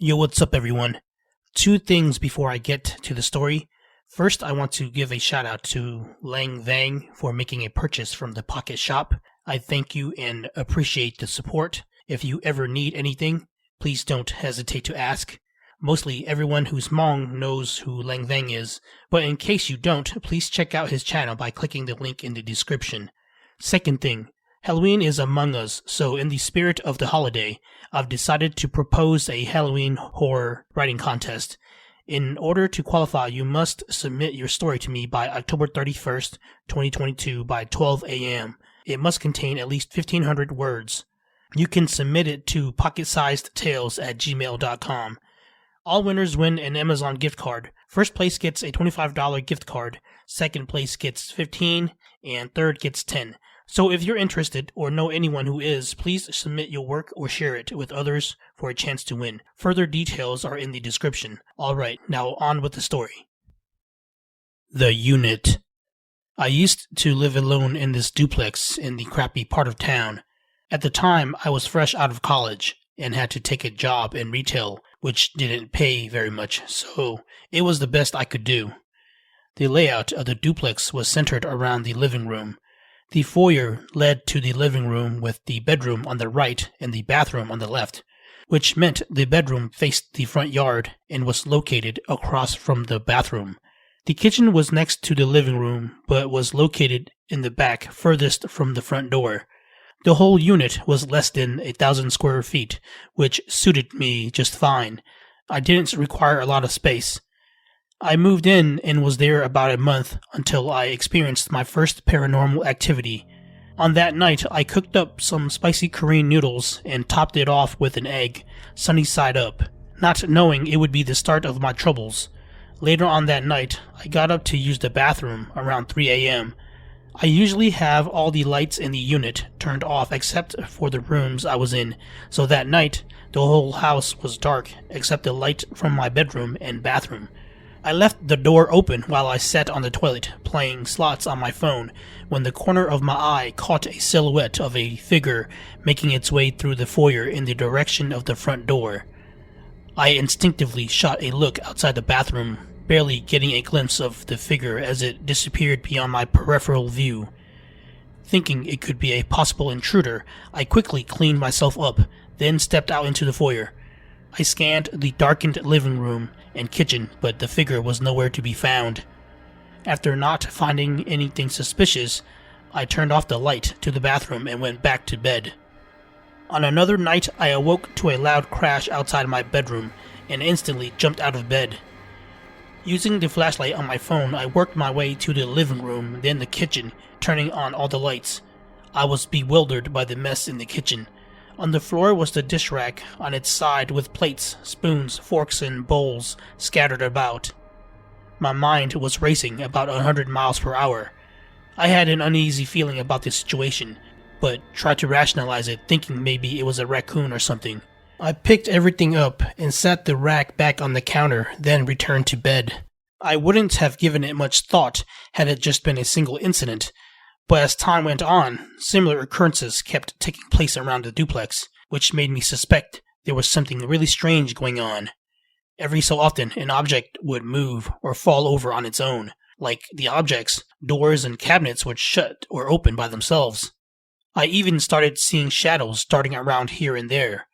Yo, what's up, everyone? Two things before I get to the story. First, I want to give a shout out to Lang Vang for making a purchase from the Pocket Shop. I thank you and appreciate the support. If you ever need anything, please don't hesitate to ask. Mostly everyone who's Hmong knows who Lang Vang is, but in case you don't, please check out his channel by clicking the link in the description. Second thing, Halloween is among us, so in the spirit of the holiday, I've decided to propose a Halloween horror writing contest. In order to qualify, you must submit your story to me by October 31st, 2022 by 12 a.m. It must contain at least 1,500 words. You can submit it to pocketsizedtales@gmail.com. All winners win an Amazon gift card. First place gets a $25 gift card, second place gets 15, and third gets 10. So if you're interested or know anyone who is, please submit your work or share it with others for a chance to win. Further details are in the description. Alright, now on with the story. The Unit. I used to live alone in this duplex in the crappy part of town. At the time, I was fresh out of college and had to take a job in retail, which didn't pay very much, so it was the best I could do. The layout of the duplex was centered around the living room. The foyer led to the living room with the bedroom on the right and the bathroom on the left, which meant the bedroom faced the front yard and was located across from the bathroom. The kitchen was next to the living room, but was located in the back furthest from the front door. The whole unit was less than 1,000 square feet, which suited me just fine. I didn't require a lot of space. I moved in and was there about a month until I experienced my first paranormal activity. On that night, I cooked up some spicy Korean noodles and topped it off with an egg, sunny side up, not knowing it would be the start of my troubles. Later on that night, I got up to use the bathroom around 3 a.m. I usually have all the lights in the unit turned off except for the rooms I was in, so that night, the whole house was dark except the light from my bedroom and bathroom. I left the door open while I sat on the toilet, playing slots on my phone, when the corner of my eye caught a silhouette of a figure making its way through the foyer in the direction of the front door. I instinctively shot a look outside the bathroom, barely getting a glimpse of the figure as it disappeared beyond my peripheral view. Thinking it could be a possible intruder, I quickly cleaned myself up, then stepped out into the foyer. I scanned the darkened living room and kitchen, but the figure was nowhere to be found. After not finding anything suspicious, I turned off the light to the bathroom and went back to bed. On another night, I awoke to a loud crash outside my bedroom and instantly jumped out of bed. Using the flashlight on my phone, I worked my way to the living room, then the kitchen, turning on all the lights. I was bewildered by the mess in the kitchen. On the floor was the dish rack on its side with plates, spoons, forks, and bowls scattered about. My mind was racing about 100 miles per hour. I had an uneasy feeling about the situation, but tried to rationalize it, thinking maybe it was a raccoon or something. I picked everything up and set the rack back on the counter, then returned to bed. I wouldn't have given it much thought had it just been a single incident, but as time went on, similar occurrences kept taking place around the duplex, which made me suspect there was something really strange going on. Every so often, an object would move or fall over on its own, like the objects, doors and cabinets would shut or open by themselves. I even started seeing shadows darting around here and there.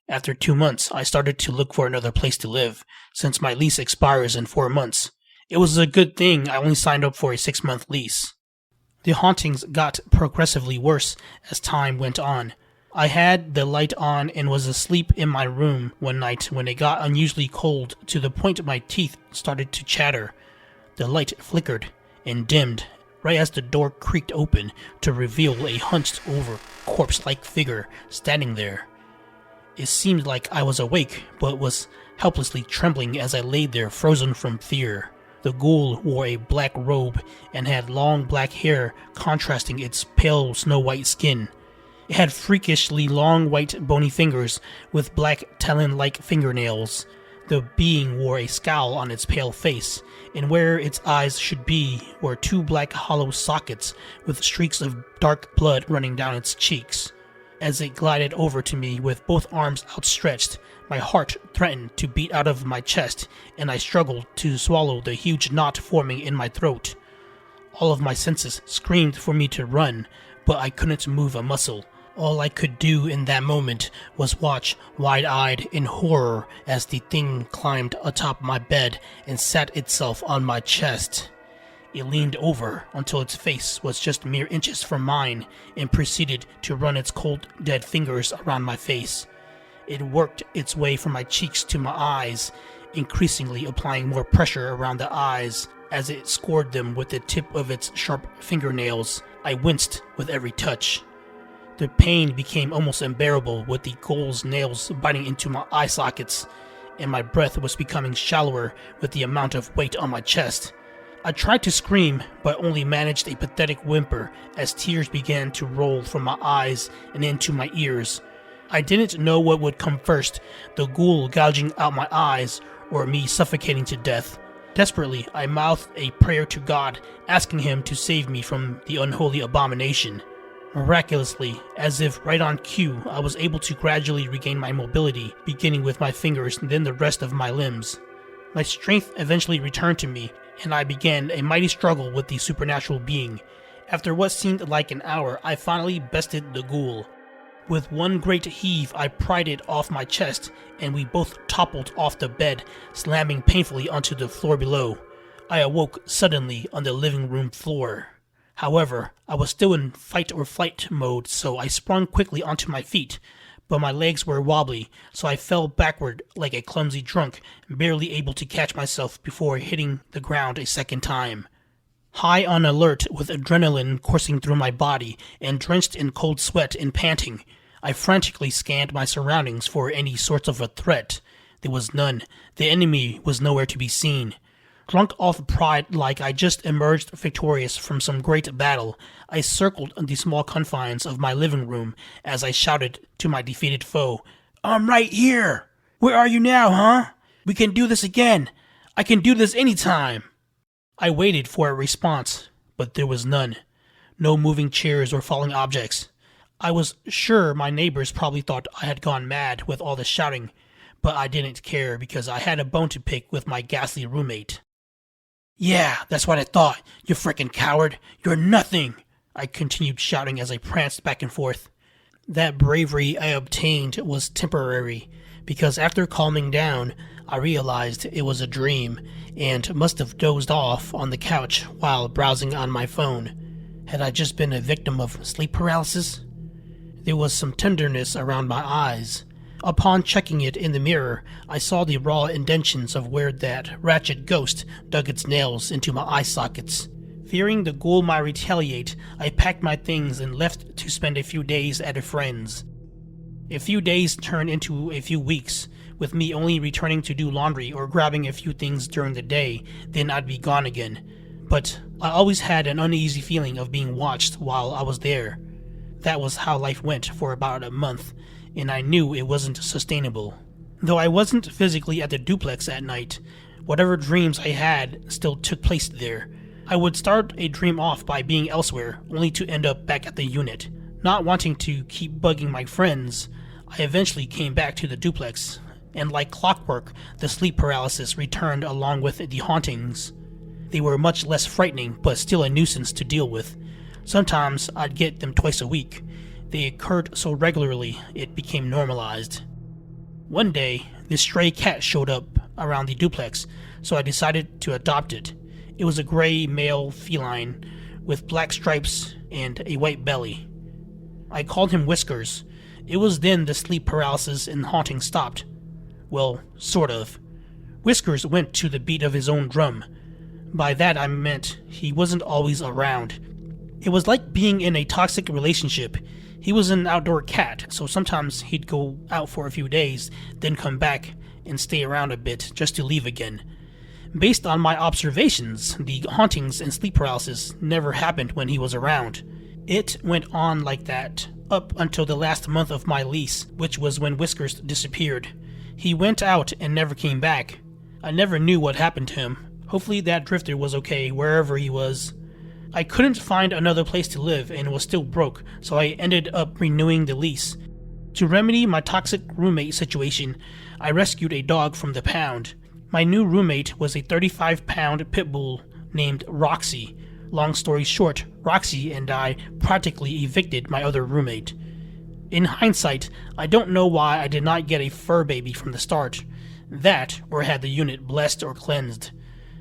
After 2 months, I started to look for another place to live, since my lease expires in 4 months. It was a good thing I only signed up for a 6-month lease. The hauntings got progressively worse as time went on. I had the light on and was asleep in my room one night when it got unusually cold to the point my teeth started to chatter. The light flickered and dimmed right as the door creaked open to reveal a hunched-over, corpse-like figure standing there. It seemed like I was awake, but was helplessly trembling as I lay there frozen from fear. The ghoul wore a black robe and had long black hair contrasting its pale snow-white skin. It had freakishly long white bony fingers with black talon-like fingernails. The being wore a scowl on its pale face, and where its eyes should be were 2 black hollow sockets with streaks of dark blood running down its cheeks. As it glided over to me with both arms outstretched, my heart threatened to beat out of my chest, and I struggled to swallow the huge knot forming in my throat. All of my senses screamed for me to run, but I couldn't move a muscle. All I could do in that moment was watch, wide-eyed in horror, as the thing climbed atop my bed and sat itself on my chest. It leaned over until its face was just mere inches from mine and proceeded to run its cold, dead fingers around my face. It worked its way from my cheeks to my eyes, increasingly applying more pressure around the eyes as it scored them with the tip of its sharp fingernails. I winced with every touch. The pain became almost unbearable with the ghoul's nails biting into my eye sockets, and my breath was becoming shallower with the amount of weight on my chest. I tried to scream, but only managed a pathetic whimper as tears began to roll from my eyes and into my ears. I didn't know what would come first, the ghoul gouging out my eyes or me suffocating to death. Desperately, I mouthed a prayer to God, asking him to save me from the unholy abomination. Miraculously, as if right on cue, I was able to gradually regain my mobility, beginning with my fingers and then the rest of my limbs. My strength eventually returned to me, and I began a mighty struggle with the supernatural being. After what seemed like an hour, I finally bested the ghoul. With one great heave, I pried it off my chest, and we both toppled off the bed, slamming painfully onto the floor below. I awoke suddenly on the living room floor. However, I was still in fight or flight mode, so I sprung quickly onto my feet, but my legs were wobbly, so I fell backward like a clumsy drunk, barely able to catch myself before hitting the ground a second time. High on alert with adrenaline coursing through my body and drenched in cold sweat and panting, I frantically scanned my surroundings for any sorts of a threat. There was none. The enemy was nowhere to be seen. Drunk off pride like I just emerged victorious from some great battle, I circled the small confines of my living room as I shouted to my defeated foe, "I'm right here! Where are you now, huh? We can do this again! I can do this anytime!" I waited for a response, but there was none. No moving chairs or falling objects. I was sure my neighbors probably thought I had gone mad with all the shouting, but I didn't care because I had a bone to pick with my ghastly roommate. "Yeah, that's what I thought, you frickin' coward! You're nothing!" I continued shouting as I pranced back and forth. That bravery I obtained was temporary, because after calming down, I realized it was a dream, and must have dozed off on the couch while browsing on my phone. Had I just been a victim of sleep paralysis? There was some tenderness around my eyes. Upon checking it in the mirror, I saw the raw indentions of where that ratchet ghost dug its nails into my eye sockets. Fearing the ghoul might retaliate, I packed my things and left to spend a few days at a friend's. A few days turned into a few weeks, with me only returning to do laundry or grabbing a few things during the day, then I'd be gone again. But I always had an uneasy feeling of being watched while I was there. That was how life went for about a month, and I knew it wasn't sustainable. Though I wasn't physically at the duplex at night, whatever dreams I had still took place there. I would start a dream off by being elsewhere, only to end up back at the unit. Not wanting to keep bugging my friends, I eventually came back to the duplex, and like clockwork, the sleep paralysis returned along with the hauntings. They were much less frightening, but still a nuisance to deal with. Sometimes I'd get them twice a week. They occurred so regularly, it became normalized. One day, this stray cat showed up around the duplex, so I decided to adopt it. It was a gray male feline with black stripes and a white belly. I called him Whiskers. It was then the sleep paralysis and haunting stopped. Well, sort of. Whiskers went to the beat of his own drum. By that I meant he wasn't always around. It was like being in a toxic relationship. He was an outdoor cat, so sometimes he'd go out for a few days, then come back and stay around a bit just to leave again. Based on my observations, the hauntings and sleep paralysis never happened when he was around. It went on like that up until the last month of my lease, which was when Whiskers disappeared. He went out and never came back. I never knew what happened to him. Hopefully that drifter was okay wherever he was. I couldn't find another place to live and was still broke, so I ended up renewing the lease. To remedy my toxic roommate situation, I rescued a dog from the pound. My new roommate was a 35-pound pit bull named Roxy. Long story short, Roxy and I practically evicted my other roommate. In hindsight, I don't know why I did not get a fur baby from the start. That, or had the unit blessed or cleansed.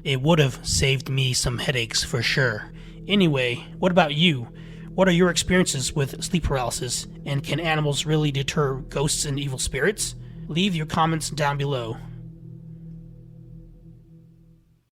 It would have saved me some headaches for sure. Anyway, what about you? What are your experiences with sleep paralysis, and can animals really deter ghosts and evil spirits? Leave your comments down below.